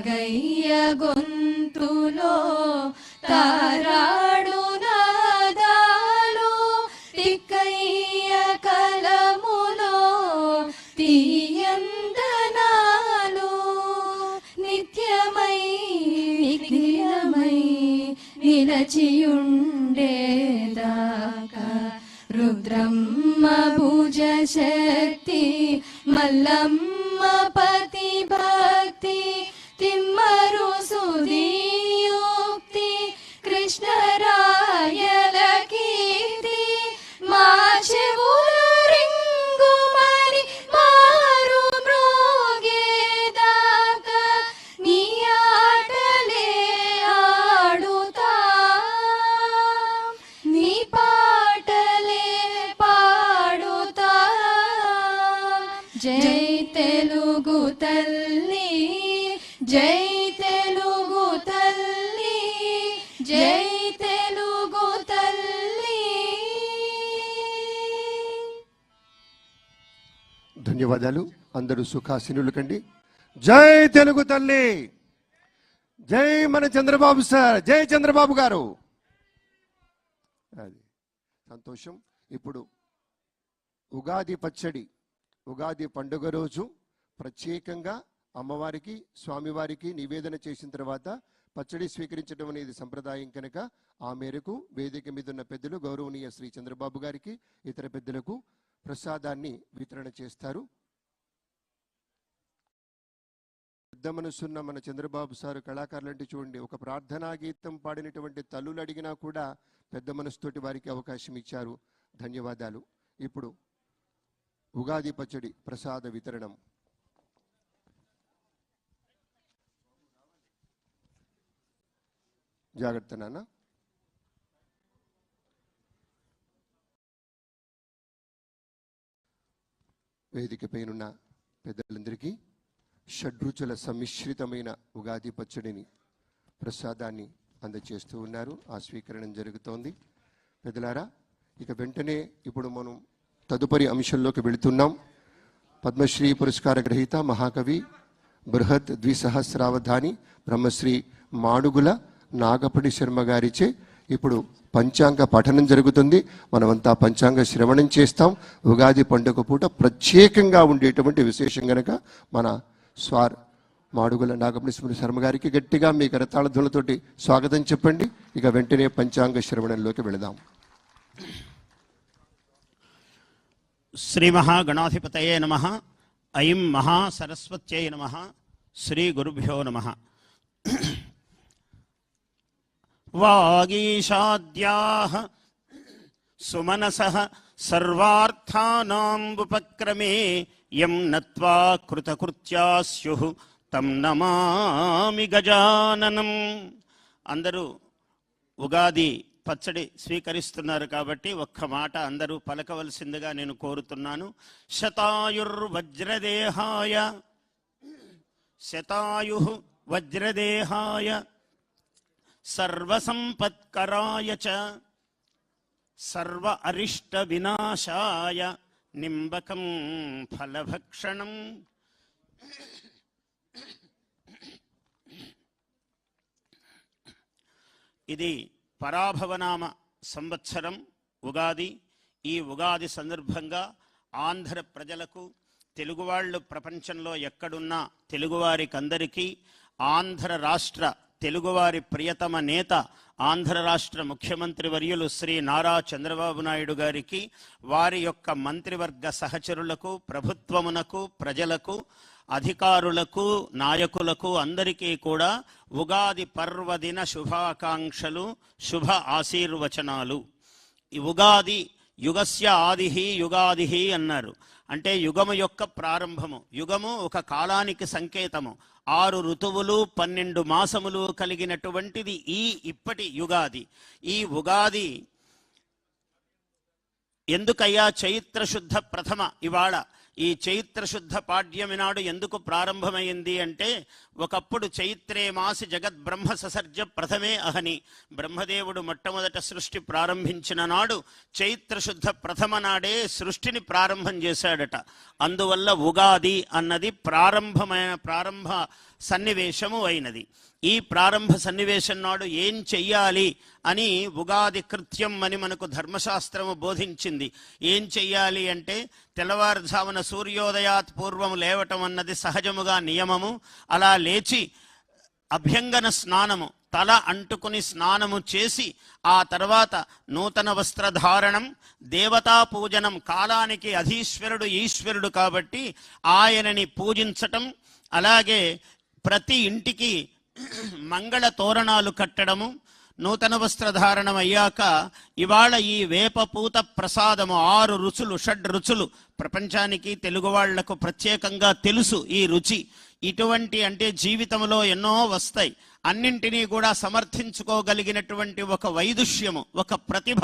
నాగయ్య గొంతులో తారాడు నాదాలు, తిక్కయ్య కలములో తీయందనాలు, నిత్యమై నిఖిలమై నిలచియుండేదాకా రుద్రమ్మ భుజ శక్తి, మల్లమ్మ పతి భక్తి, తిమ్మరు సుధియుక్తి, కృష్ణరాయల కీర్తి, మా చెవుల రింగుమని మారు మ్రోగేదాకా నీ ఆటలే ఆడుతా, నీ పాటలే పాడుతా. జై తెలుగు తల్లి, జై తెలుగు తల్లి, జై తెలుగు తల్లి. ధన్యవాదాలు. అందరూ సుఖాసీనులు కండి. జై తెలుగు తల్లి, జై మన చంద్రబాబు సార్, జై చంద్రబాబు గారు. అది సంతోషం. ఇప్పుడు ఉగాది పచ్చడి, ఉగాది పండుగ రోజు ప్రత్యేకంగా అమ్మవారికి స్వామివారికి నివేదన చేసిన తర్వాత పచ్చడి స్వీకరించడం అనేది సంప్రదాయం కనుక ఆ మేరకు వేదిక మీద ఉన్న పెద్దలు గౌరవనీయ శ్రీ చంద్రబాబు గారికి ఇతర పెద్దలకు ప్రసాదాన్ని వితరణ చేస్తారు. పెద్ద మనసున్న మన చంద్రబాబు సారు కళాకారులంటే చూడండి, ఒక ప్రార్థనా గీతం పాడినటువంటి తల్లులు అడిగినా కూడా పెద్ద మనసుతోటి వారికి అవకాశం ఇచ్చారు. ధన్యవాదాలు. ఇప్పుడు ఉగాది పచ్చడి ప్రసాద వితరణం. జాగ్రత్త నాన్న. వేదికపైనున్న పెద్దలందరికీ షడ్రుచుల సమ్మిశ్రితమైన ఉగాది పచ్చడిని ప్రసాదాన్ని అందజేస్తూ ఉన్నారు. ఆ స్వీకరణం జరుగుతోంది. పెద్దలారా, ఇక వెంటనే ఇప్పుడు మనం తదుపరి అంశంలోకి వెళుతున్నాం. పద్మశ్రీ పురస్కార గ్రహీత మహాకవి బృహత్ ద్విసహస్రావధాని బ్రహ్మశ్రీ మాడుగుల నాగపడి శర్మ గారిచే ఇప్పుడు పంచాంగ పఠనం జరుగుతుంది. మనమంతా పంచాంగ శ్రవణం చేస్తాం. ఉగాది పండుగ పూట ప్రత్యేకంగా ఉండేటువంటి విశేషం గనక మన స్వార్ మాడుగుల నాగపడి శర్మ గారికి గట్టిగా మీ కరతాళ ధ్వనులతోటి స్వాగతం చెప్పండి. ఇక వెంటనే పంచాంగ శ్రవణంలోకి వెళదాం. శ్రీ మహాగణాధిపతయే నమః. ఐం మహాసరస్వత్యై నమః. శ్రీ గురుభ్యో నమః. వాగీషాద్యాః సుమనసః సర్వార్థానాం ఉపక్రమే యం నత్వా కృతకృత్యా స్యుః తం నమామి గజాననం. అందరూ ఉగాది పచ్చడి స్వీకరిస్తున్నారు కాబట్టి ఒక్క మాట అందరూ పలకవలసిందిగా నేను కోరుతున్నాను. శతాయుర్వజ్రదేహాయ, శతాయు వజ్రదేహాయ, సర్వసంపత్కరాయ చ, సర్వ అరిష్ట వినాశాయ, నింబకం ఫలభక్షణం. ఇది పరాభవనామ సంవత్సరం ఉగాది. ఈ ఉగాది సందర్భంగా ఆంధ్ర ప్రజలకు, తెలుగువాళ్ళు ప్రపంచంలో ఎక్కడున్నా తెలుగువారికందరికీ ఆంధ్ర రాష్ట్ర తెలుగువారి ప్రియతమ నేత ఆంధ్ర రాష్ట్ర ముఖ్యమంత్రి వర్యులు శ్రీ నారా చంద్రబాబు నాయుడు గారికి, వారి యొక్క మంత్రివర్గ సహచరులకు, ప్రభుత్వమునకు, ప్రజలకు, అధికారులకు, నాయకులకు అందరికీ కూడా ఉగాది పర్వదిన శుభాకాంక్షలు, శుభ ఆశీర్వచనాలు. ఈ ఉగాది యుగస్య ఆదిహి యుగాదిహి అన్నారు. అంటే యుగము యొక్క ప్రారంభము. యుగము ఒక కాలానికి సంకేతము. 6 ఋతువులు 12 మాసములు కలిగినటువంటిది ఇప్పటి యుగాది. ఈ ఉగాది ఎందుకయ్యా చైత్ర శుద్ధ ప్రథమ ఇవాళ ఈ చైత్ర శుద్ధ పాడ్యమి నాడు ఎందుకు ప్రారంభమైంది అంటే, ఒకప్పుడు చైత్రే మాసి జగద్బ్రహ్మ ససర్జ ప్రథమే అహని, బ్రహ్మదేవుడు మొట్టమొదట సృష్టి ప్రారంభించిన నాడు చైత్ర శుద్ధ ప్రథమ నాడే సృష్టిని ప్రారంభం చేశాడట. అందువల్ల ఉగాది అన్నది ప్రారంభ సన్నివేశము అయినది. ఈ ప్రారంభ సన్నివేశం నాడు ఏం చెయ్యాలి అని ఉగాది కృత్యం అని మనకు ధర్మశాస్త్రము బోధించింది. ఏం చెయ్యాలి అంటే తెల్లవారుజామున సూర్యోదయాత్ పూర్వం లేవటం అన్నది సహజముగా నియమము. అలా లేచి అభ్యంగన స్నానము, తల అంటుకుని స్నానము చేసి ఆ తర్వాత నూతన వస్త్రధారణం, దేవతా పూజనం, కాలానికి అధీశ్వరుడు ఈశ్వరుడు కాబట్టి ఆయనని పూజించటం, అలాగే ప్రతి ఇంటికి మంగళ తోరణాలు కట్టడము, నూతన వస్త్రధారణం అయ్యాక ఇవాళ ఈ వేపపూత ప్రసాదము 6 రుచులు, 6 రుచులు ప్రపంచానికి తెలుగు వాళ్లకు ప్రత్యేకంగా తెలుసు ఈ రుచి. ఇటువంటి అంటే జీవితంలో ఎన్నో వస్తాయి, అన్నింటినీ కూడా సమర్థించుకోగలిగినటువంటి ఒక వైదుష్యము, ఒక ప్రతిభ,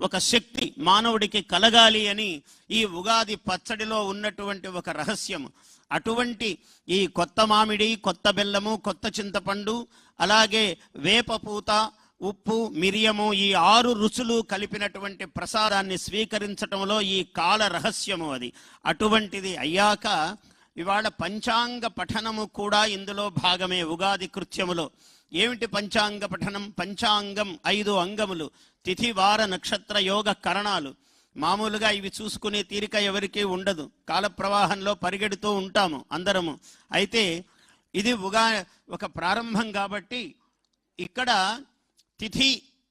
ఒక శక్తి మానవుడికి కలగాలి అని ఈ ఉగాది పచ్చడిలో ఉన్నటువంటి ఒక రహస్యము. అటువంటి ఈ కొత్త మామిడి, కొత్త బెల్లము, కొత్త చింతపండు, అలాగే వేపపూత, ఉప్పు, మిరియము, ఈ 6 రుచులు కలిపినటువంటి ప్రసాదాన్ని స్వీకరించటంలో ఈ కాల రహస్యము అది. అటువంటిది అయ్యాక ఇవాళ పంచాంగ పఠనము కూడా ఇందులో భాగమే ఉగాది కృత్యములో. ఏమిటి పంచాంగ పఠనం? పంచాంగం 5 అంగములు, తిథి వార నక్షత్ర యోగ కరణాలు. మామూలుగా ఇవి చూసుకునే తీరిక ఎవరికీ ఉండదు, కాల ప్రవాహంలో పరిగెడుతూ ఉంటాము అందరము. అయితే ఇది ఒక ప్రారంభం కాబట్టి ఇక్కడ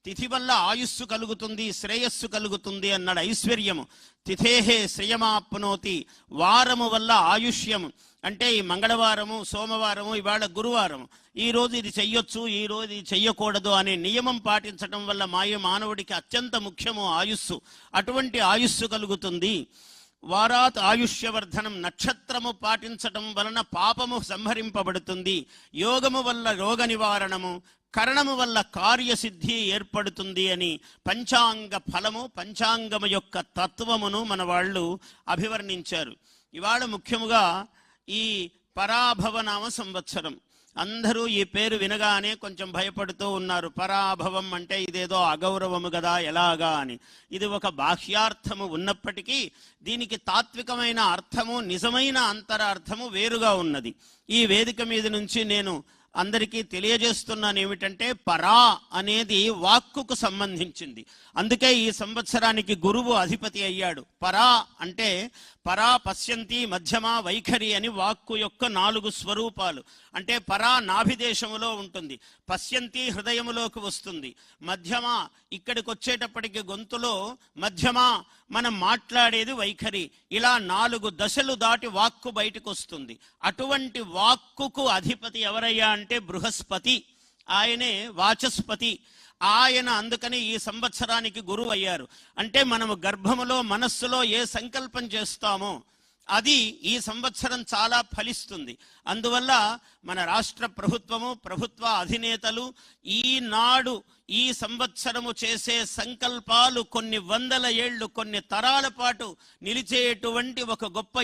తిథి వల్ల ఆయుస్సు కలుగుతుంది, శ్రేయస్సు కలుగుతుంది అన్నాడు. ఐశ్వర్యము తిథేహే శ్రేయమాప్నోతి, వారము వల్ల ఆయుష్యము అంటే ఈ మంగళవారము, సోమవారము, ఇవాళ గురువారము, ఈ రోజు ఇది చెయ్యొచ్చు, ఈ రోజు ఇది చెయ్యకూడదు అనే నియమం పాటించడం వల్ల మానవుడికి అత్యంత ముఖ్యము ఆయుస్సు. అటువంటి ఆయుస్సు కలుగుతుంది. వారాత్ ఆయుష్యవర్ధనం, నక్షత్రము పాటించటం వలన పాపము సంహరింపబడుతుంది. యోగము వల్ల రోగ నివారణము, కరణము వల్ల కార్యసిద్ధి ఏర్పడుతుంది అని పంచాంగ ఫలము, పంచాంగము యొక్క తత్వమును మన వాళ్ళు అభివర్ణించారు. ఇవాళ ముఖ్యముగా ఈ పరాభవనామ సంవత్సరం. అందరూ ఈ పేరు వినగానే కొంచెం భయపడుతూ ఉన్నారు. పరాభవం అంటే ఇదేదో అగౌరవము కదా, ఎలాగా అని. ఇది ఒక బాహ్యార్థము ఉన్నప్పటికీ దీనికి తాత్వికమైన అర్థము, నిజమైన అంతరార్థము వేరుగా ఉన్నది. ఈ వేదిక మీద నుంచి నేను అందరికీ తెలియజేస్తున్నాను ఏమిటంటే, పరా అనేది వాక్కుకు సంబంధించింది. అందుకే ఈ సంవత్సరానికి గురువు అధిపతి అయ్యాడు. పరా అంటే పరా పశ్యంతి, మధ్యమ, వైఖరి అని వాక్కు యొక్క 4 స్వరూపాలు. అంటే పరా నాభిదేశములో ఉంటుంది, పశ్యంతి హృదయములోకి వస్తుంది, మధ్యమ ఇక్కడికి వచ్చేటప్పటికి గొంతులో, మధ్యమ మనం మాట్లాడేది వైఖరి. ఇలా 4 దశలు దాటి వాక్కు బయటకు వస్తుంది. అటువంటి వాక్కుకు అధిపతి ఎవరయ్యా అంటే బృహస్పతి, ఆయనే వాచస్పతి. ఆయన అందుకని ఈ సంవత్సరానికి గురువు అయ్యారు. అంటే మనము గర్భములో, మనస్సులో ఏ సంకల్పం చేస్తామో అది ఈ సంవత్సరం చాలా ఫలిస్తుంది. అందువల్ల మన రాష్ట్ర ప్రభుత్వము, ప్రభుత్వ అధినేతలు ఈనాడు ఈ సంవత్సరము చేసే సంకల్పాలు కొన్ని వందల ఏళ్ళు, కొన్ని తరాల పాటు నిలిచేటువంటి ఒక గొప్ప